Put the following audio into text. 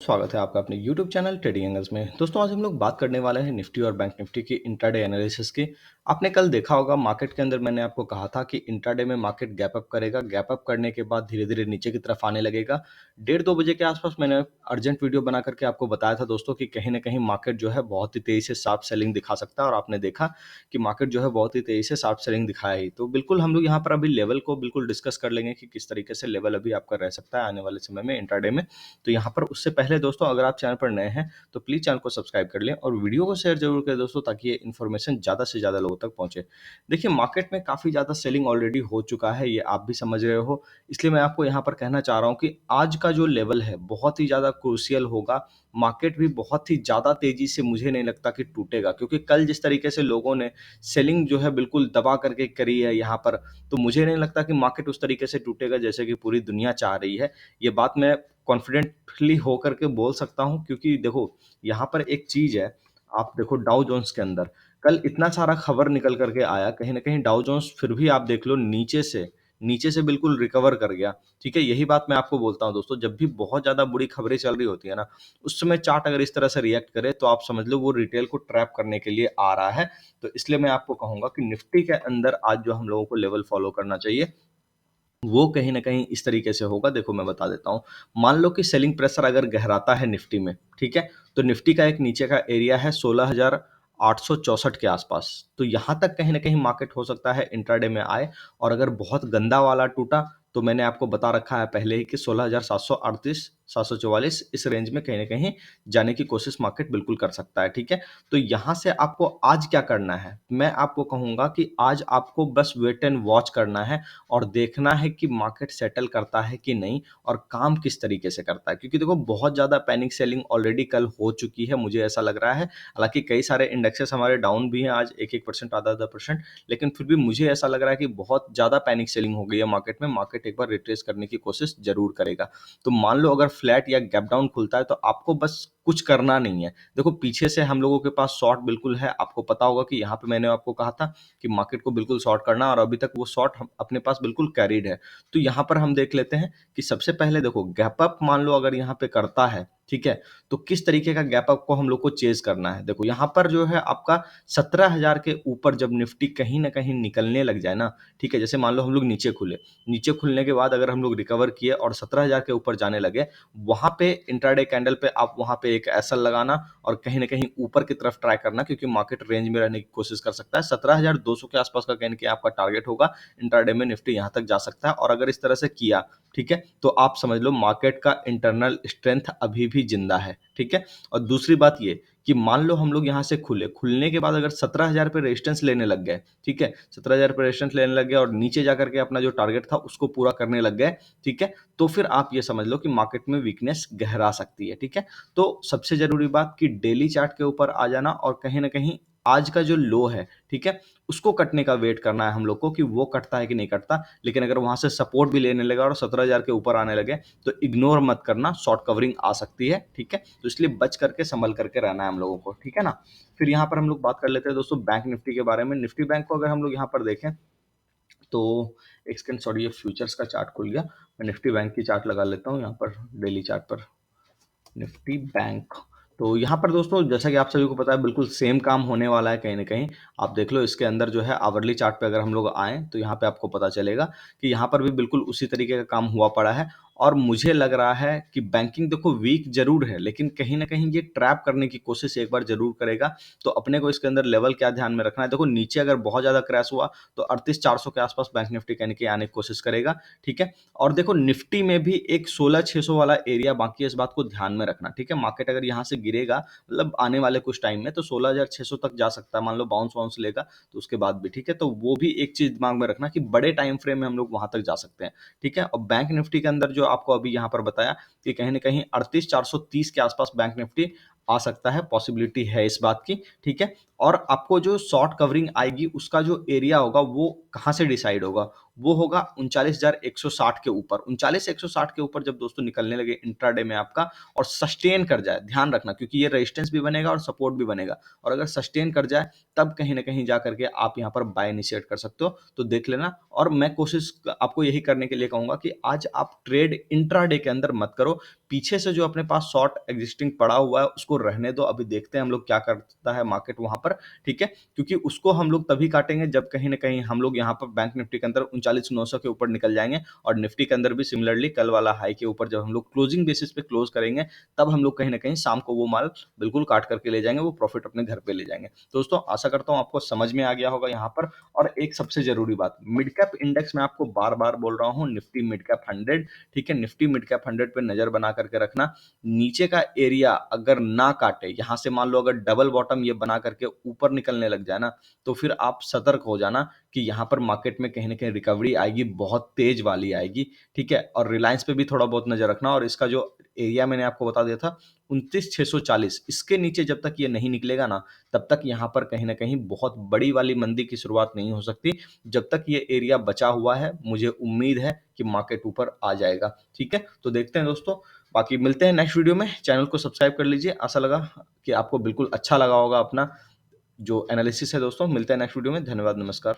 स्वागत है आपका अपने YouTube चैनल ट्रेडिंग एंगल्स में। दोस्तों आज हम लोग बात करने वाले हैं निफ्टी और बैंक निफ्टी की इंट्राडे एनालिसिस की। आपने कल देखा होगा मार्केट के अंदर मैंने आपको कहा था कि इंट्राडे में मार्केट गैप अप करेगा, गैप अप करने के बाद धीरे धीरे नीचे की तरफ आने लगेगा। 1:30-2 बजे के आसपास मैंने अर्जेंट वीडियो बना करके आपको बताया था दोस्तों कि कहीं ना कहीं मार्केट जो है बहुत ही तेजी से शार्प सेलिंग दिखा सकता है, और आपने देखा कि मार्केट जो है बहुत ही तेजी से शार्प सेलिंग दिखाया ही। तो बिल्कुल हम लोग यहाँ पर अभी लेवल को बिल्कुल डिस्कस कर लेंगे कि किस तरीके से लेवल अभी आपका रह सकता है आने वाले समय में इंट्राडे में। तो यहाँ पर उससे पहले दोस्तों अगर आप चैनल पर नए हैं तो प्लीज़ चैनल को सब्सक्राइब कर लें और वीडियो को शेयर जरूर करें दोस्तों, ताकि ये इन्फॉर्मेशन ज़्यादा से ज़्यादा लोगों तक पहुंचे। देखिए मार्केट में काफ़ी ज़्यादा सेलिंग ऑलरेडी हो चुका है, ये आप भी समझ रहे हो। इसलिए मैं आपको यहाँ पर कहना चाह रहा हूँ कि आज का जो लेवल है बहुत ही ज़्यादा क्रूशियल होगा। मार्केट भी बहुत ही ज़्यादा तेज़ी से मुझे नहीं लगता कि टूटेगा, क्योंकि कल जिस तरीके से लोगों ने सेलिंग जो है बिल्कुल दबा करके करी है यहाँ पर, तो मुझे नहीं लगता कि मार्केट उस तरीके से टूटेगा जैसे कि पूरी दुनिया चाह रही है। ये बात मैं कॉन्फिडेंटली होकर के बोल सकता हूँ, क्योंकि देखो यहाँ पर एक चीज है। आप देखो डाउ जोन्स के अंदर कल इतना सारा खबर निकल करके आया, कहीं ना कहीं डाउ जोन्स फिर भी आप देख लो नीचे से बिल्कुल रिकवर कर गया। ठीक है, यही बात मैं आपको बोलता हूँ दोस्तों, जब भी बहुत ज्यादा बुरी खबरें चल रही होती है ना, उस समय चार्ट अगर इस तरह से रिएक्ट करे तो आप समझ लो वो रिटेल को ट्रैप करने के लिए आ रहा है। तो इसलिए मैं आपको कहूंगा कि निफ्टी के अंदर आज जो हम लोगों को लेवल फॉलो करना चाहिए वो कहीं न कहीं इस तरीके से होगा। देखो मैं बता देता हूँ। मान लो कि सेलिंग प्रेशर अगर गहराता है निफ्टी में, ठीक है? तो निफ्टी का एक नीचे का एरिया है 16,864 के आसपास। तो यहाँ तक कहीं न कहीं मार्केट हो सकता है इंट्राडे में आए, और अगर बहुत गंदा वाला टूटा तो मैंने आपको बता रखा है पहले ही कि 16,738, 744 इस रेंज में कहीं न कहीं जाने की कोशिश मार्केट बिल्कुल कर सकता है, ठीक है? तो यहाँ से आपको आज क्या करना है? मैं आपको कहूँगा कि आज आपको बस वेट एंड वॉच करना है और देखना है कि मार्केट सेटल करता है कि नहीं, और काम किस तरीके से करता है। क्योंकि देखो बहुत ज़्यादा पैनिक सेलिंग ऑलरेडी कल हो चुकी है, मुझे ऐसा लग रहा है। हालांकि कई सारे इंडेक्सेस हमारे डाउन भी हैं आज 1-1%, आधा-आधा परसेंट, लेकिन फिर भी मुझे ऐसा लग रहा है कि बहुत ज़्यादा पैनिक सेलिंग हो गई है मार्केट में। मार्केट एक बार रिट्रेस करने की कोशिश जरूर करेगा। तो मान लो अगर फ्लैट या गैप डाउन खुलता है तो आपको बस कुछ करना नहीं है। देखो पीछे से हम लोगों के पास शॉर्ट बिल्कुल है, आपको पता होगा कि यहाँ पे मैंने आपको कहा था कि मार्केट को बिल्कुल शॉर्ट करना, और अभी तक वो शॉर्ट हम अपने पास बिल्कुल कैरिड है। तो यहाँ पर हम देख लेते हैं कि सबसे पहले देखो गैप अप मान लो अगर यहाँ पे करता है, ठीक है? तो किस तरीके का गैप अप को हम लोग को चेज करना है। देखो यहाँ पर जो है आपका 17,000 के ऊपर जब निफ्टी कहीं ना कहीं निकलने लग जाए ना, ठीक है, जैसे मान लो हम लोग नीचे खुलने के बाद अगर हम लोग रिकवर किए और 17,000 के ऊपर जाने लगे, वहां पे इंट्राडे कैंडल पे आप वहां पे एक एसएल लगाना और कहीं ना कहीं ऊपर की तरफ ट्राई करना, क्योंकि मार्केट रेंज में रहने की कोशिश कर सकता है। 17,200 के आसपास का कहीं आपका टारगेट होगा। इंट्राडे में निफ्टी यहां तक जा सकता है, और अगर इस तरह से किया, ठीक है, तो आप समझ लो मार्केट का इंटरनल स्ट्रेंथ अभी भी जिंदा है, ठीक है। और दूसरी बात ये कि मान लो हम लोग यहाँ से खुलने के बाद अगर 17,000 पे रेजिस्टेंस लेने लग गए, ठीक है, 17,000 पे रेजिस्टेंस लेने लग गए और नीचे जाकर के अपना जो टारगेट था उसको पूरा करने लग गए, ठीक है, तो फिर आप ये समझ लो कि मार्केट में वीकनेस गहरा सकती है, ठीक है। तो सबसे जरूरी बात कि डेली चार्ट के ऊपर आ जाना, और कहीं ना कहीं आज का जो लो है, ठीक है, उसको कटने का वेट करना है हम लोग को कि वो कटता है कि नहीं कटता। लेकिन अगर वहां से सपोर्ट भी लेने लगा और 17,000 के ऊपर आने लगे तो इग्नोर मत करना, शॉर्ट कवरिंग आ सकती है, ठीक है। तो इसलिए बच करके संभल करके रहना है हम लोगों को, ठीक है ना। फिर यहाँ पर हम लोग बात कर लेते हैं दोस्तों बैंक निफ्टी के बारे में। निफ्टी बैंक को अगर हम लोग यहाँ पर देखें तो एक सेकंड, सॉरी, ये फ्यूचर्स का चार्ट खुल गया। मैं निफ्टी बैंक की चार्ट लगा लेता हूँ यहाँ पर डेली चार्ट पर। निफ्टी बैंक, तो यहाँ पर दोस्तों जैसा कि आप सभी को पता है बिल्कुल सेम काम होने वाला है कहीं ना कहीं। आप देख लो इसके अंदर जो है आवरली चार्ट पे अगर हम लोग आए तो यहाँ पे आपको पता चलेगा कि यहाँ पर भी बिल्कुल उसी तरीके का काम हुआ पड़ा है। और मुझे लग रहा है कि बैंकिंग देखो वीक जरूर है, लेकिन कहीं ना कहीं ये ट्रैप करने की कोशिश एक बार जरूर करेगा। तो अपने को इसके अंदर लेवल क्या ध्यान में रखना है, देखो नीचे अगर बहुत ज्यादा क्रैश हुआ तो 38,400 के आसपास बैंक निफ्टी कहीं के आने की कोशिश करेगा, ठीक है। और देखो निफ्टी में भी एक 16,600 वाला एरिया बाकी है, इस बात को ध्यान में रखना, ठीक है। मार्केट अगर यहाँ से गिरेगा मतलब आने वाले कुछ टाइम में तो 16,600 तक जा सकता है, मान लो बाउंस वाउंस लेगा तो उसके बाद भी, ठीक है। तो वो भी एक चीज दिमाग में रखना कि बड़े टाइम फ्रेम में हम लोग वहां तक जा सकते हैं, ठीक है। और बैंक निफ्टी के अंदर जो आपको अभी यहाँ पर बताया कि कहीं ना कहीं 38,430 के आसपास बैंक निफ्टी आ सकता है, पॉसिबिलिटी है इस बात की, ठीक है? और आपको जो शॉर्ट कवरिंग आएगी उसका जो एरिया होगा वो कहाँ से डिसाइड होगा? वो होगा 39,160 के ऊपर। 39,160 के ऊपर जब दोस्तों निकलने लगे इंट्राडे में आपका और सस्टेन कर जाए, ध्यान रखना क्योंकि ये रेजिस्टेंस भी बनेगा और सपोर्ट भी बनेगा, और अगर सस्टेन कर जाए तब कहीं न कहीं जा करके आप यहाँ पर बाय इनिशिएट कर सकते हो, तो देख लेना। और मैं कोशिश आपको यही करने के लिए कहूँगा कि आज आप ट्रेड इंट्राडे के अंदर मत करो। पीछे से जो अपने पास शॉर्ट एग्जिस्टिंग पड़ा हुआ है उसको रहने दो, अभी देखते हैं हम लोग क्या करता है मार्केट वहाँ पर, ठीक है? क्योंकि उसको हम लोग तभी काटेंगे जब कहीं न कहीं हम लोग यहाँ पर बैंक निफ्टी के अंदर 39,900 के ऊपर निकल जाएँगे, और निफ्टी के अंदर भी सिमिलरली कल वाला हाई के ऊपर जब हम लोग क्लोजिंग बेसिस पे क्लोज़ करेंगे, तब हम लोग कहीं न कहीं शाम को वो माल बिल्कुल काट करके ले जाएँगे, वो प्रॉफिट अपने घर पे ले जाएँगे। दोस्तों आशा करता हूँ आपको समझ में आ गया होगा यहाँ पर। और एक सबसे ज़रूरी बात, मिड कैप इंडेक्स मैं आपको बार-बार बोल रहा हूँ, निफ्टी मिड कैप 100, ठीक है? निफ्टी मिड कैप 100 पे नज़र बना करके रखना। नीचे का एरिया अगर ना काटे, यहाँ से मान लो अगर डबल बॉटम ये बना करके ऊपर निकलने लग जाए ना, तो फिर आप सतर्क हो जाना कि यहाँ पर मार्केट में कहीं न कहीं रिकवरी आएगी, बहुत तेज़ वाली आएगी, ठीक है? और रिलायंस पे भी थोड़ा बहुत नज़र रखना, और इसका जो एरिया मैंने आपको बता दिया था 29,640, इसके नीचे जब तक ये नहीं निकलेगा ना, तब तक यहाँ पर कहीं न कहीं बहुत बड़ी वाली मंदी की शुरुआत नहीं हो सकती। जब तक ये एरिया बचा हुआ है, मुझे उम्मीद है कि मार्केट ऊपर आ जाएगा, ठीक है? तो देखते हैं दोस्तों, बाकी मिलते हैं नेक्स्ट वीडियो में। चैनल को सब्सक्राइब कर लीजिए। आशा लगा कि आपको बिल्कुल अच्छा लगा होगा अपना जो एनालिसिस है दोस्तों। मिलते हैं नेक्स्ट वीडियो में। धन्यवाद, नमस्कार।